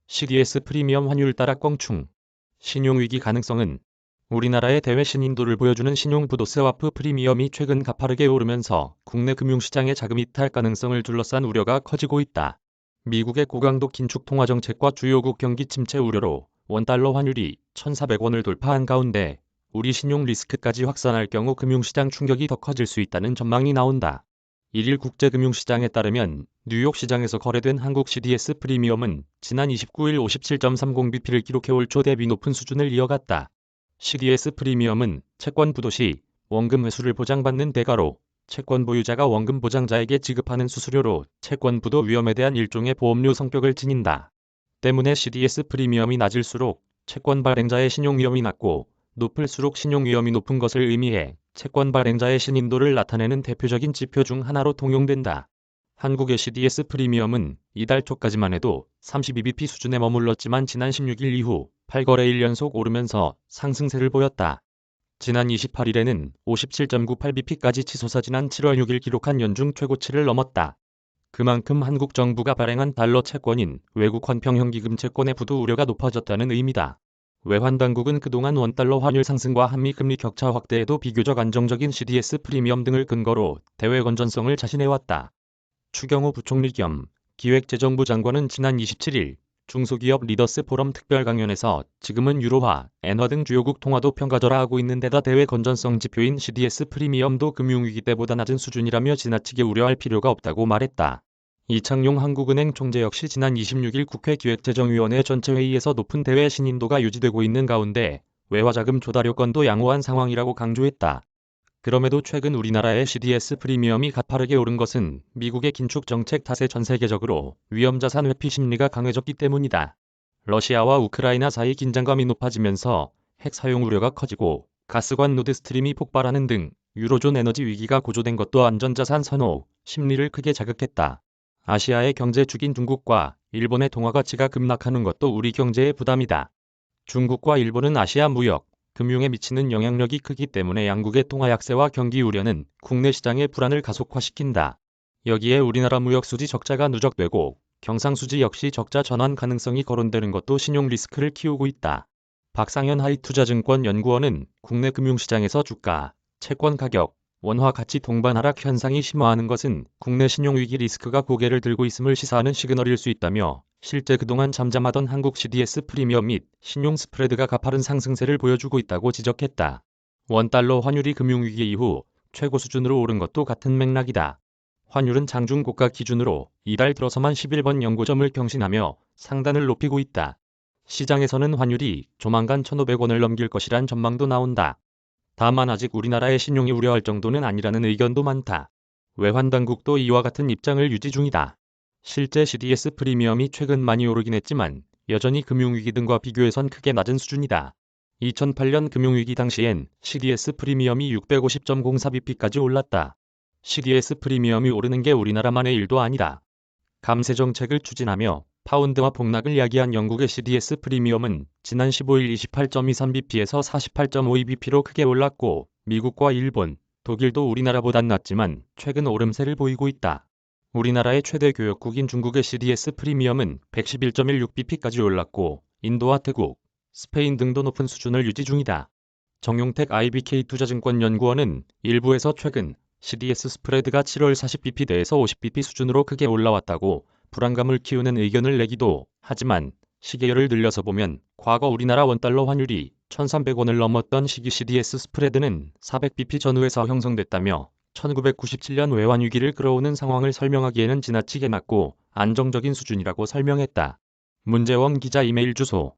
CDS 프리미엄 환율 따라 껑충. 신용위기 가능성은 우리나라의 대외 신인도를 보여주는 신용부도 스와프 프리미엄이 최근 가파르게 오르면서 국내 금융시장의 자금 이탈 가능성을 둘러싼 우려가 커지고 있다. 미국의 고강도 긴축 통화정책과 주요국 경기 침체 우려로 원달러 환율이 1,400원을 돌파한 가운데 우리 신용 리스크까지 확산할 경우 금융시장 충격이 더 커질 수 있다는 전망이 나온다. 1일 국제금융시장에 따르면 뉴욕 시장에서 거래된 한국 CDS 프리미엄은 지난 29일 57.30bp를 기록해 올 초 대비 높은 수준을 이어갔다. CDS 프리미엄은 채권 부도 시 원금 회수를 보장받는 대가로 채권 보유자가 원금 보장자에게 지급하는 수수료로 채권 부도 위험에 대한 일종의 보험료 성격을 지닌다. 때문에 CDS 프리미엄이 낮을수록 채권 발행자의 신용 위험이 낮고 높을수록 신용 위험이 높은 것을 의미해 채권 발행자의 신인도를 나타내는 대표적인 지표 중 하나로 통용된다. 한국의 CDS 프리미엄은 이달 초까지만 해도 32bp 수준에 머물렀지만 지난 16일 이후 8거래일 연속 오르면서 상승세를 보였다. 지난 28일에는 57.98bp까지 치솟아 지난 7월 6일 기록한 연중 최고치를 넘었다. 그만큼 한국 정부가 발행한 달러 채권인 외국 환평형기금 채권의 부도 우려가 높아졌다는 의미다. 외환당국은 그동안 원달러 환율 상승과 한미 금리 격차 확대에도 비교적 안정적인 CDS 프리미엄 등을 근거로 대외 건전성을 자신해왔다. 추경호 부총리 겸 기획재정부 장관은 지난 27일 중소기업 리더스 포럼 특별 강연에서 지금은 유로화, 엔화 등 주요국 통화도 평가절하하고 있는 데다 대외 건전성 지표인 CDS 프리미엄도 금융위기 때보다 낮은 수준이라며 지나치게 우려할 필요가 없다고 말했다. 이창용 한국은행 총재 역시 지난 26일 국회 기획재정위원회 전체회의에서 높은 대외 신인도가 유지되고 있는 가운데 외화자금 조달 여건도 양호한 상황이라고 강조했다. 그럼에도 최근 우리나라의 CDS 프리미엄이 가파르게 오른 것은 미국의 긴축 정책 탓에 전 세계적으로 위험자산 회피 심리가 강해졌기 때문이다. 러시아와 우크라이나 사이 긴장감이 높아지면서 핵 사용 우려가 커지고 가스관 노드스트림이 폭발하는 등 유로존 에너지 위기가 고조된 것도 안전자산 선호 심리를 크게 자극했다. 아시아의 경제 축인 중국과 일본의 통화 가치가 급락하는 것도 우리 경제의 부담이다. 중국과 일본은 아시아 무역, 금융에 미치는 영향력이 크기 때문에 양국의 통화 약세와 경기 우려는 국내 시장의 불안을 가속화시킨다. 여기에 우리나라 무역 수지 적자가 누적되고 경상수지 역시 적자 전환 가능성이 거론되는 것도 신용 리스크를 키우고 있다. 박상현 하이투자증권 연구원은 국내 금융시장에서 주가, 채권 가격, 원화 가치 동반 하락 현상이 심화하는 것은 국내 신용위기 리스크가 고개를 들고 있음을 시사하는 시그널일 수 있다며 실제 그동안 잠잠하던 한국 CDS 프리미엄 및 신용 스프레드가 가파른 상승세를 보여주고 있다고 지적했다. 원달러 환율이 금융위기 이후 최고 수준으로 오른 것도 같은 맥락이다. 환율은 장중 고가 기준으로 이달 들어서만 11번 연고점을 경신하며 상단을 높이고 있다. 시장에서는 환율이 조만간 1,500원을 넘길 것이란 전망도 나온다. 다만 아직 우리나라의 신용이 우려할 정도는 아니라는 의견도 많다. 외환당국도 이와 같은 입장을 유지 중이다. 실제 CDS 프리미엄이 최근 많이 오르긴 했지만 여전히 금융위기 등과 비교해선 크게 낮은 수준이다. 2008년 금융위기 당시엔 CDS 프리미엄이 650.04bp까지 올랐다. CDS 프리미엄이 오르는 게 우리나라만의 일도 아니다. 감세 정책을 추진하며 파운드화 폭락을 야기한 영국의 CDS 프리미엄은 지난 15일 28.23bp에서 48.52bp로 크게 올랐고 미국과 일본, 독일도 우리나라보단 낮지만 최근 오름세를 보이고 있다. 우리나라의 최대 교역국인 중국의 CDS 프리미엄은 111.16bp까지 올랐고 인도와 태국, 스페인 등도 높은 수준을 유지 중이다. 정용택 IBK투자증권 연구원은 일부에서 최근 CDS 스프레드가 7월 40bp대에서 50bp 수준으로 크게 올라왔다고 불안감을 키우는 의견을 내기도 하지만 시계열을 늘려서 보면 과거 우리나라 원달러 환율이 1,300원을 넘었던 시기 CDS 스프레드는 400bp 전후에서 형성됐다며 1997년 외환위기를 끌어오는 상황을 설명하기에는 지나치게 낮고 안정적인 수준이라고 설명했다. 문재원 기자 이메일 주소